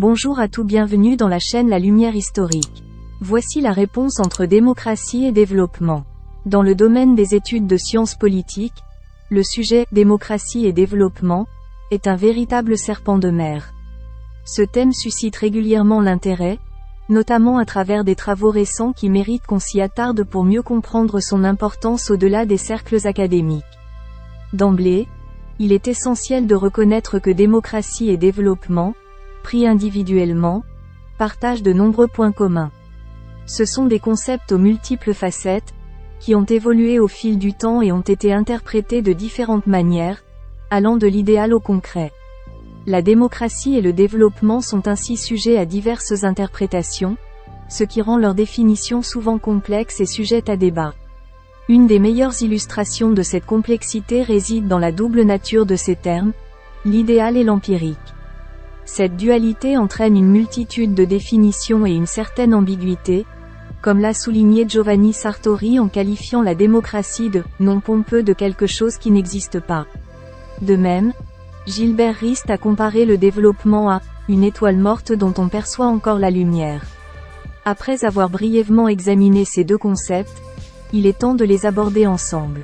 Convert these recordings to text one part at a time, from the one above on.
Bonjour à tous, bienvenue dans la chaîne La Lumière Historique. Voici la réponse entre démocratie et développement. Dans le domaine des études de sciences politiques, le sujet « démocratie et développement » est un véritable serpent de mer. Ce thème suscite régulièrement l'intérêt, notamment à travers des travaux récents qui méritent qu'on s'y attarde pour mieux comprendre son importance au-delà des cercles académiques. D'emblée, il est essentiel de reconnaître que démocratie et développement, pris individuellement, partagent de nombreux points communs. Ce sont des concepts aux multiples facettes, qui ont évolué au fil du temps et ont été interprétés de différentes manières, allant de l'idéal au concret. La démocratie et le développement sont ainsi sujets à diverses interprétations, ce qui rend leur définition souvent complexe et sujette à débat. Une des meilleures illustrations de cette complexité réside dans la double nature de ces termes, l'idéal et l'empirique. Cette dualité entraîne une multitude de définitions et une certaine ambiguïté, comme l'a souligné Giovanni Sartori en qualifiant la démocratie de « non pompeux de quelque chose qui n'existe pas ». De même, Gilbert Rist a comparé le développement à « une étoile morte dont on perçoit encore la lumière ». Après avoir brièvement examiné ces deux concepts, il est temps de les aborder ensemble.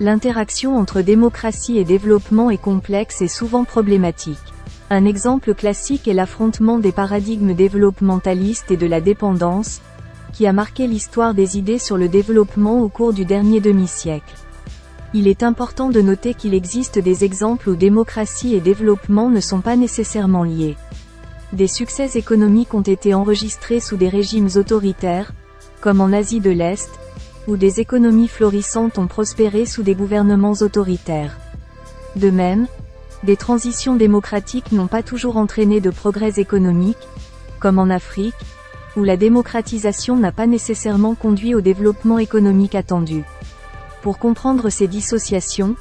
L'interaction entre démocratie et développement est complexe et souvent problématique. Un exemple classique est l'affrontement des paradigmes développementalistes et de la dépendance, qui a marqué l'histoire des idées sur le développement au cours du dernier demi-siècle. Il est important de noter qu'il existe des exemples où démocratie et développement ne sont pas nécessairement liés. Des succès économiques ont été enregistrés sous des régimes autoritaires, comme en Asie de l'Est, où des économies florissantes ont prospéré sous des gouvernements autoritaires. De même, des transitions démocratiques n'ont pas toujours entraîné de progrès économiques, comme en Afrique, où la démocratisation n'a pas nécessairement conduit au développement économique attendu. Pour comprendre ces dissociations,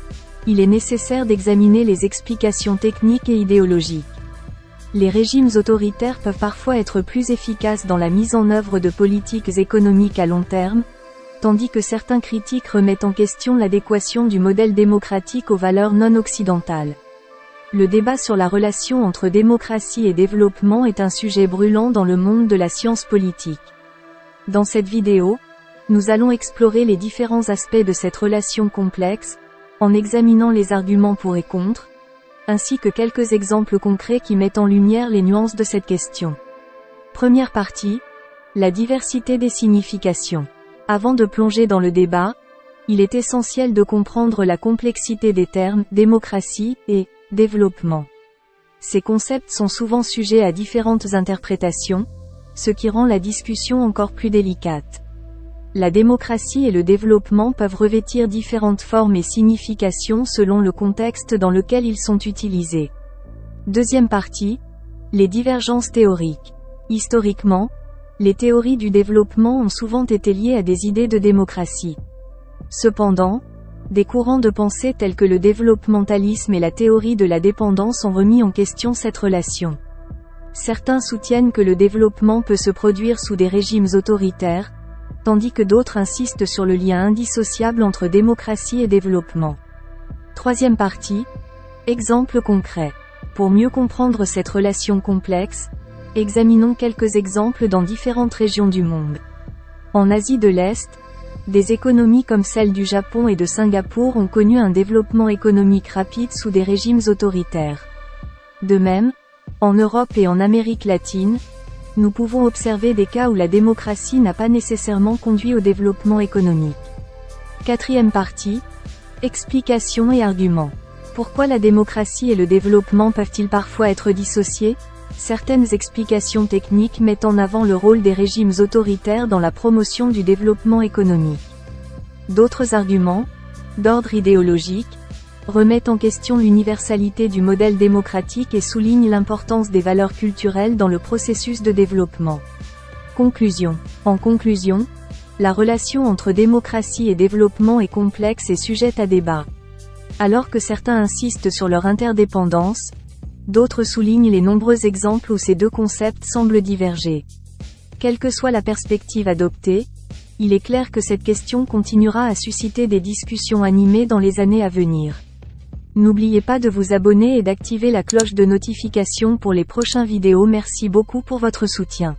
il est nécessaire d'examiner les explications techniques et idéologiques. Les régimes autoritaires peuvent parfois être plus efficaces dans la mise en œuvre de politiques économiques à long terme, tandis que certains critiques remettent en question l'adéquation du modèle démocratique aux valeurs non occidentales. Le débat sur la relation entre démocratie et développement est un sujet brûlant dans le monde de la science politique. Dans cette vidéo, nous allons explorer les différents aspects de cette relation complexe, en examinant les arguments pour et contre, ainsi que quelques exemples concrets qui mettent en lumière les nuances de cette question. Première partie, la diversité des significations. Avant de plonger dans le débat, il est essentiel de comprendre la complexité des termes « démocratie » et « développement ». Ces concepts sont souvent sujets à différentes interprétations, ce qui rend la discussion encore plus délicate. La démocratie et le développement peuvent revêtir différentes formes et significations selon le contexte dans lequel ils sont utilisés. Deuxième partie, les divergences théoriques. Historiquement, les théories du développement ont souvent été liées à des idées de démocratie. Cependant, des courants de pensée tels que le développementalisme et la théorie de la dépendance ont remis en question cette relation. Certains soutiennent que le développement peut se produire sous des régimes autoritaires, tandis que d'autres insistent sur le lien indissociable entre démocratie et développement. Troisième partie, exemples concrets. Pour mieux comprendre cette relation complexe, examinons quelques exemples dans différentes régions du monde. En Asie de l'Est, des économies comme celle du Japon et de Singapour ont connu un développement économique rapide sous des régimes autoritaires. De même, en Europe et en Amérique latine, nous pouvons observer des cas où la démocratie n'a pas nécessairement conduit au développement économique. Quatrième partie, explications et arguments. Pourquoi la démocratie et le développement peuvent-ils parfois être dissociés ? Certaines explications techniques mettent en avant le rôle des régimes autoritaires dans la promotion du développement économique. D'autres arguments, d'ordre idéologique, remettent en question l'universalité du modèle démocratique et soulignent l'importance des valeurs culturelles dans le processus de développement. Conclusion. En conclusion, la relation entre démocratie et développement est complexe et sujette à débat. Alors que certains insistent sur leur interdépendance, d'autres soulignent les nombreux exemples où ces deux concepts semblent diverger. Quelle que soit la perspective adoptée, il est clair que cette question continuera à susciter des discussions animées dans les années à venir. N'oubliez pas de vous abonner et d'activer la cloche de notification pour les prochaines vidéos. Merci beaucoup pour votre soutien.